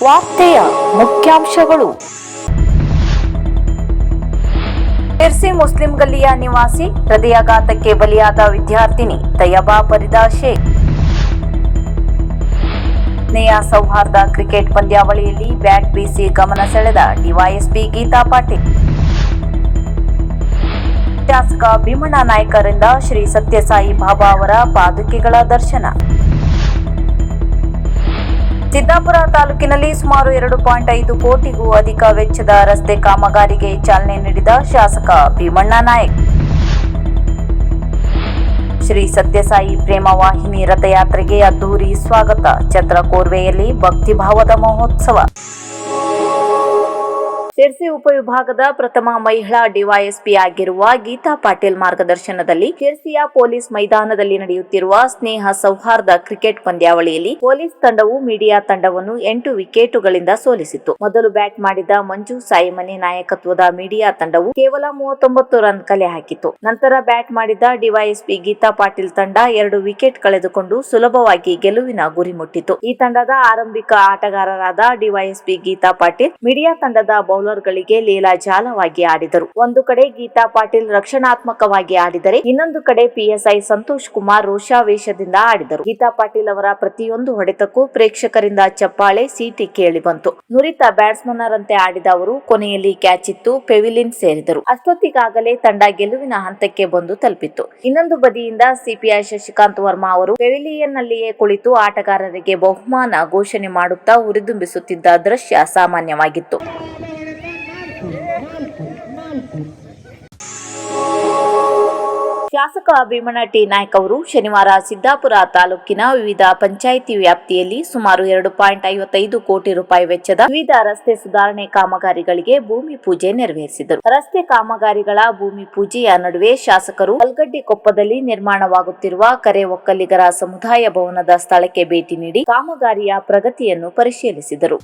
ವಾರ್ತೆಯ ಮುಖ್ಯಾಂಶಗಳು. ಶಿರ್ಸಿ ಮುಸ್ಲಿಂ ಗಲ್ಲಿಯ ನಿವಾಸಿ ಹೃದಯಾಘಾತಕ್ಕೆ ಬಲಿಯಾದ ವಿದ್ಯಾರ್ಥಿನಿ ತಯ್ಯಬಾ ಫರೀದಾ ಶೇಖ್. ಸ್ನೇಹ ಸೌಹಾರ್ದ ಕ್ರಿಕೆಟ್ ಪಂದ್ಯಾವಳಿಯಲ್ಲಿ ಬ್ಯಾಟ್ ಬೀಸಿ ಗಮನ ಸೆಳೆದ ಡಿವೈಎಸ್ಪಿ ಗೀತಾ ಪಾಟೀಲ್. ಶಾಸಕ ಭೀಮಣ್ಣ ನಾಯ್ಕರಿಂದ ಶ್ರೀ ಸತ್ಯಸಾಯಿ ಬಾಬಾ ಅವರ ಪಾದುಕೆಗಳ ದರ್ಶನ. ಸಿದ್ದಾಪುರ ತಾಲೂಕಿನಲ್ಲಿ ಸುಮಾರು 2.5 ಕೋಟಿಗೂ ಅಧಿಕ ವೆಚ್ಚದ ರಸ್ತೆ ಕಾಮಗಾರಿಗೆ ಚಾಲನೆ ನೀಡಿದ ಶಾಸಕ ಭೀಮಣ್ಣ ನಾಯ್ಕ. ಶ್ರೀ ಸತ್ಯಸಾಯಿ ಪ್ರೇಮ ವಾಹಿನಿ ರಥಯಾತ್ರೆಗೆ ಅದ್ದೂರಿ ಸ್ವಾಗತ. ಛತ್ರ ಕೋರ್ವೆಯಲ್ಲಿ ಭಕ್ತಿಭಾವದ ಮಹೋತ್ಸವ. ಶಿರ್ಸಿ ಉಪವಿಭಾಗದ ಪ್ರಥಮ ಮಹಿಳಾ ಡಿವೈಎಸ್ಪಿ ಆಗಿರುವ ಗೀತಾ ಪಾಟೀಲ್ ಮಾರ್ಗದರ್ಶನದಲ್ಲಿ ಶಿರ್ಸಿಯ ಪೊಲೀಸ್ ಮೈದಾನದಲ್ಲಿ ನಡೆಯುತ್ತಿರುವ ಸ್ನೇಹ ಸೌಹಾರ್ದ ಕ್ರಿಕೆಟ್ ಪಂದ್ಯಾವಳಿಯಲ್ಲಿ ಪೊಲೀಸ್ ತಂಡವು ಮೀಡಿಯಾ ತಂಡವನ್ನು 8 ವಿಕೆಟುಗಳಿಂದ ಸೋಲಿಸಿತು. ಮೊದಲು ಬ್ಯಾಟ್ ಮಾಡಿದ ಮಂಜು ಸಾಯಿಮನಿ ನಾಯಕತ್ವದ ಮೀಡಿಯಾ ತಂಡವು ಕೇವಲ 39 ರನ್ ಕಲೆ ಹಾಕಿತು. ನಂತರ ಬ್ಯಾಟ್ ಮಾಡಿದ ಡಿವೈಎಸ್ಪಿ ಗೀತಾ ಪಾಟೀಲ್ ತಂಡ 2 ವಿಕೆಟ್ ಕಳೆದುಕೊಂಡು ಸುಲಭವಾಗಿ ಗೆಲುವಿನ ಗುರಿ ಮುಟ್ಟಿತು. ಈ ತಂಡದ ಆರಂಭಿಕ ಆಟಗಾರರಾದ ಡಿವೈಎಸ್ಪಿ ಗೀತಾ ಪಾಟೀಲ್ ಮೀಡಿಯಾ ತಂಡದ ಬೌಲರ್ಗಳಿಗೆ ಲೀಲಾಜಾಲವಾಗಿ ಆಡಿದರು. ಒಂದು ಕಡೆ ಗೀತಾ ಪಾಟೀಲ್ ರಕ್ಷಣಾತ್ಮಕವಾಗಿ ಆಡಿದರೆ, ಇನ್ನೊಂದು ಕಡೆ ಪಿಎಸ್ಐ ಸಂತೋಷ್ ಕುಮಾರ್ ರೋಷಾವೇಶದಿಂದ ಆಡಿದರು. ಗೀತಾ ಪಾಟೀಲ್ ಅವರ ಪ್ರತಿಯೊಂದು ಹೊಡೆತಕ್ಕೂ ಪ್ರೇಕ್ಷಕರಿಂದ ಚಪ್ಪಾಳೆ, ಸೀಟಿ ಕೇಳಿ ಬಂತು. ನುರಿತ ಬ್ಯಾಟ್ಸ್ಮನ್ನರಂತೆ ಆಡಿದ ಅವರು ಕೊನೆಯಲ್ಲಿ ಕ್ಯಾಚ್ ಇತ್ತು ಪೆವಿಲಿಯನ್ ಸೇರಿದರು. ಅಷ್ಟೊತ್ತಿಗಾಗಲೇ ತಂಡ ಗೆಲುವಿನ ಹಂತಕ್ಕೆ ಬಂದು ತಲುಪಿತ್ತು. ಇನ್ನೊಂದು ಬದಿಯಿಂದ ಸಿಪಿಐ ಶಶಿಕಾಂತ್ ವರ್ಮಾ ಅವರು ಪೆವಿಲಿಯನ್ ನಲ್ಲಿಯೇ ಕುಳಿತು ಆಟಗಾರರಿಗೆ ಬಹುಮಾನ ಘೋಷಣೆ ಮಾಡುತ್ತಾ ಹುರಿದುಂಬಿಸುತ್ತಿದ್ದ ದೃಶ್ಯ ಸಾಮಾನ್ಯವಾಗಿತ್ತು. ಶಾಸಕ ಭೀಮಣ್ಣ ಟಿ ನಾಯ್ಕ ಅವರು ಶನಿವಾರ ಸಿದ್ದಾಪುರ ತಾಲೂಕಿನ ವಿವಿಧ ಪಂಚಾಯಿತಿ ವ್ಯಾಪ್ತಿಯಲ್ಲಿ ಸುಮಾರು 2.55 ಕೋಟಿ ರೂಪಾಯಿ ವೆಚ್ಚದ ವಿವಿಧ ರಸ್ತೆ ಸುಧಾರಣೆ ಕಾಮಗಾರಿಗಳಿಗೆ ಭೂಮಿ ಪೂಜೆ ನೆರವೇರಿಸಿದರು. ರಸ್ತೆ ಕಾಮಗಾರಿಗಳ ಭೂಮಿ ಪೂಜೆಯ ನಡುವೆ ಶಾಸಕರು ಕಲ್ಗಡ್ಡಿಕೊಪ್ಪದಲ್ಲಿ ನಿರ್ಮಾಣವಾಗುತ್ತಿರುವ ಕರೆ ಒಕ್ಕಲಿಗರ ಸಮುದಾಯ ಭವನದ ಸ್ಥಳಕ್ಕೆ ಭೇಟಿ ನೀಡಿ ಕಾಮಗಾರಿಯ ಪ್ರಗತಿಯನ್ನು ಪರಿಶೀಲಿಸಿದರು.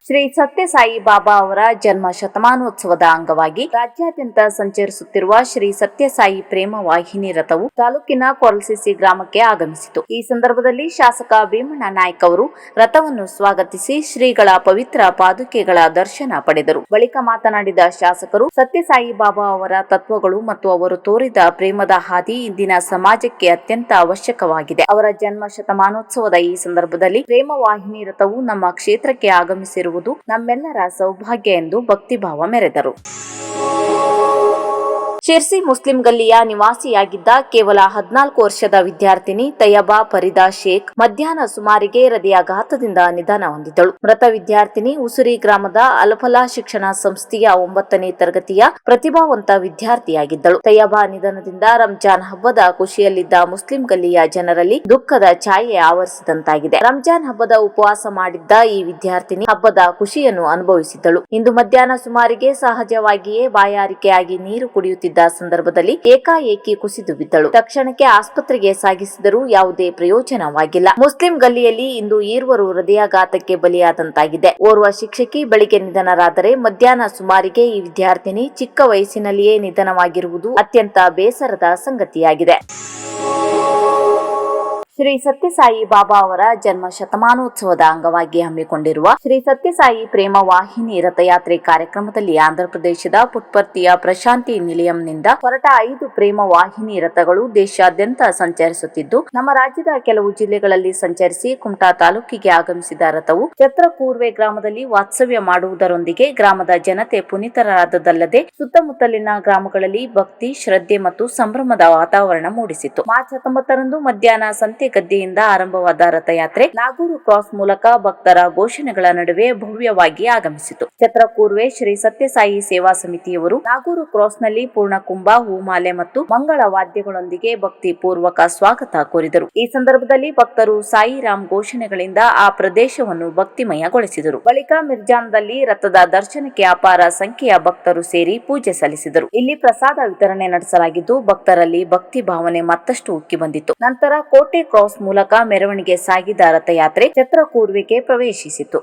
ಶ್ರೀ ಸತ್ಯಸಾಯಿ ಬಾಬಾ ಅವರ ಜನ್ಮ ಶತಮಾನೋತ್ಸವದ ಅಂಗವಾಗಿ ರಾಜ್ಯಾದ್ಯಂತ ಸಂಚರಿಸುತ್ತಿರುವ ಶ್ರೀ ಸತ್ಯಸಾಯಿ ಪ್ರೇಮ ವಾಹಿನಿ ರಥವು ತಾಲೂಕಿನ ಕೊರಲ್ಸಿಸಿ ಗ್ರಾಮಕ್ಕೆ ಆಗಮಿಸಿತು. ಈ ಸಂದರ್ಭದಲ್ಲಿ ಶಾಸಕ ಭೀಮಣ್ಣ ನಾಯ್ಕ ಅವರು ರಥವನ್ನು ಸ್ವಾಗತಿಸಿ ಶ್ರೀಗಳ ಪವಿತ್ರ ಪಾದುಕೆಗಳ ದರ್ಶನ ಪಡೆದರು. ಬಳಿಕ ಮಾತನಾಡಿದ ಶಾಸಕರು, ಸತ್ಯಸಾಯಿ ಬಾಬಾ ಅವರ ತತ್ವಗಳು ಮತ್ತು ಅವರು ತೋರಿದ ಪ್ರೇಮದ ಹಾದಿ ಇಂದಿನ ಸಮಾಜಕ್ಕೆ ಅತ್ಯಂತ ಅವಶ್ಯಕವಾಗಿದೆ. ಅವರ ಜನ್ಮ ಶತಮಾನೋತ್ಸವದ ಈ ಸಂದರ್ಭದಲ್ಲಿ ಪ್ರೇಮ ವಾಹಿನಿ ರಥವು ನಮ್ಮ ಕ್ಷೇತ್ರಕ್ಕೆ ಆಗಮಿಸಿರುವ ನಮ್ಮೆಲ್ಲರ ಸೌಭಾಗ್ಯ ಎಂದು ಭಕ್ತಿಭಾವ ಮೆರೆದರು. ಶಿರ್ಸಿ ಮುಸ್ಲಿಂ ಗಲ್ಲಿಯ ನಿವಾಸಿಯಾಗಿದ್ದ ಕೇವಲ 14 ವರ್ಷದ ವಿದ್ಯಾರ್ಥಿನಿ ತಯ್ಯಬಾ ಫರೀದಾ ಶೇಖ್ ಮಧ್ಯಾಹ್ನ ಸುಮಾರಿಗೆ ಹೃದಯಾಘಾತದಿಂದ ನಿಧನ ಹೊಂದಿದಳು. ಮೃತ ವಿದ್ಯಾರ್ಥಿನಿ ಉಸುರಿ ಗ್ರಾಮದ ಅಲ್ಫಲಾ ಶಿಕ್ಷಣ ಸಂಸ್ಥೆಯ 9ನೇ ತರಗತಿಯ ಪ್ರತಿಭಾವಂತ ವಿದ್ಯಾರ್ಥಿಯಾಗಿದ್ದಳು. ತಯ್ಯಬಾ ನಿಧನದಿಂದ ರಂಜಾನ್ ಹಬ್ಬದ ಖುಷಿಯಲ್ಲಿದ್ದ ಮುಸ್ಲಿಂ ಗಲ್ಲಿಯ ಜನರಲ್ಲಿ ದುಃಖದ ಛಾಯೆ ಆವರಿಸಿದಂತಾಗಿದೆ. ರಂಜಾನ್ ಹಬ್ಬದ ಉಪವಾಸ ಮಾಡಿದ್ದ ಈ ವಿದ್ಯಾರ್ಥಿನಿ ಹಬ್ಬದ ಖುಷಿಯನ್ನು ಅನುಭವಿಸಿದ್ದಳು. ಇಂದು ಮಧ್ಯಾಹ್ನ ಸುಮಾರಿಗೆ ಸಹಜವಾಗಿಯೇ ಬಾಯಾರಿಕೆಯಾಗಿ ನೀರು ಕುಡಿಯುತ್ತಿದ್ದ ಸಂದರ್ಭದಲ್ಲಿ ಏಕಾಏಕಿ ಕುಸಿದು ಬಿದ್ದಳು. ತಕ್ಷಣಕ್ಕೆ ಆಸ್ಪತ್ರೆಗೆ ಸಾಗಿಸಿದರೂ ಯಾವುದೇ ಪ್ರಯೋಜನವಾಗಿಲ್ಲ. ಮುಸ್ಲಿಂ ಗಲ್ಲಿಯಲ್ಲಿ ಇಂದು ಈರ್ವರು ಹೃದಯಾಘಾತಕ್ಕೆ ಬಲಿಯಾದಂತಾಗಿದೆ. ಓರ್ವ ಶಿಕ್ಷಕಿ ಬೆಳಿಗ್ಗೆ ನಿಧನರಾದರೆ ಮಧ್ಯಾಹ್ನ ಸುಮಾರಿಗೆ ಈ ವಿದ್ಯಾರ್ಥಿನಿ ಚಿಕ್ಕ ವಯಸ್ಸಿನಲ್ಲಿಯೇ ನಿಧನವಾಗಿರುವುದು ಅತ್ಯಂತ ಬೇಸರದ ಸಂಗತಿಯಾಗಿದೆ. ಶ್ರೀ ಸತ್ಯಸಾಯಿ ಬಾಬಾ ಅವರ ಜನ್ಮ ಶತಮಾನೋತ್ಸವದ ಅಂಗವಾಗಿ ಹಮ್ಮಿಕೊಂಡಿರುವ ಶ್ರೀ ಸತ್ಯಸಾಯಿ ಪ್ರೇಮ ವಾಹಿನಿ ರಥಯಾತ್ರೆ ಕಾರ್ಯಕ್ರಮದಲ್ಲಿ ಆಂಧ್ರಪ್ರದೇಶದ ಪುಟ್ಪರ್ತಿಯ ಪ್ರಶಾಂತಿ ನಿಲಯಂನಿಂದ ಹೊರಟ 5 ಪ್ರೇಮ ವಾಹಿನಿ ರಥಗಳು ದೇಶಾದ್ಯಂತ ಸಂಚರಿಸುತ್ತಿದ್ದು, ನಮ್ಮ ರಾಜ್ಯದ ಕೆಲವು ಜಿಲ್ಲೆಗಳಲ್ಲಿ ಸಂಚರಿಸಿ ಕುಮಟಾ ತಾಲೂಕಿಗೆ ಆಗಮಿಸಿದ ರಥವು ಛತ್ರ ಕೋರ್ವೆ ಗ್ರಾಮದಲ್ಲಿ ವಾಸ್ತವ್ಯ ಮಾಡುವುದರೊಂದಿಗೆ ಗ್ರಾಮದ ಜನತೆ ಪುನೀತರಾದದ್ದಲ್ಲದೆ ಸುತ್ತಮುತ್ತಲಿನ ಗ್ರಾಮಗಳಲ್ಲಿ ಭಕ್ತಿ, ಶ್ರದ್ಧೆ ಮತ್ತು ಸಂಭ್ರಮದ ವಾತಾವರಣ ಮೂಡಿಸಿತು. ಮಾರ್ಚ್ 19ರಂದು ಮಧ್ಯಾಹ್ನ ಸಂತೆ ಗದ್ದೆಯಿಂದ ಆರಂಭವಾದ ರಥಯಾತ್ರೆ ನಾಗೂರು ಕ್ರಾಸ್ ಮೂಲಕ ಭಕ್ತರ ಘೋಷಣೆಗಳ ನಡುವೆ ಭವ್ಯವಾಗಿ ಆಗಮಿಸಿತು. ಛತ್ರ ಕೋರ್ವೆ ಶ್ರೀ ಸತ್ಯಸಾಯಿ ಸೇವಾ ಸಮಿತಿಯವರು ನಾಗೂರು ಕ್ರಾಸ್ನಲ್ಲಿ ಪೂರ್ಣಕುಂಭ, ಹೂಮಾಲೆ ಮತ್ತು ಮಂಗಳ ವಾದ್ಯಗಳೊಂದಿಗೆ ಭಕ್ತಿ ಪೂರ್ವಕ ಸ್ವಾಗತ ಕೋರಿದರು. ಈ ಸಂದರ್ಭದಲ್ಲಿ ಭಕ್ತರು ಸಾಯಿರಾಮ್ ಘೋಷಣೆಗಳಿಂದ ಆ ಪ್ರದೇಶವನ್ನು ಭಕ್ತಿಮಯಗೊಳಿಸಿದರು. ಬಳಿಕ ಮಿರ್ಜಾನ್ದಲ್ಲಿ ರಥದ ದರ್ಶನಕ್ಕೆ ಅಪಾರ ಸಂಖ್ಯೆಯ ಭಕ್ತರು ಸೇರಿ ಪೂಜೆ ಸಲ್ಲಿಸಿದರು. ಇಲ್ಲಿ ಪ್ರಸಾದ ವಿತರಣೆ ನಡೆಸಲಾಗಿದ್ದು, ಭಕ್ತರಲ್ಲಿ ಭಕ್ತಿ ಭಾವನೆ ಮತ್ತಷ್ಟು ಉಕ್ಕಿ ಬಂದಿತ್ತು. ನಂತರ ಕೋಟೆ ಕ್ರಾಸ್ ಮೂಲಕ ಮೆರವಣಿಗೆ ಸಾಗಿದ ರಥಯಾತ್ರೆ ಛತ್ರ ಕೋರ್ವೆಗೆ ಪ್ರವೇಶಿಸಿತು.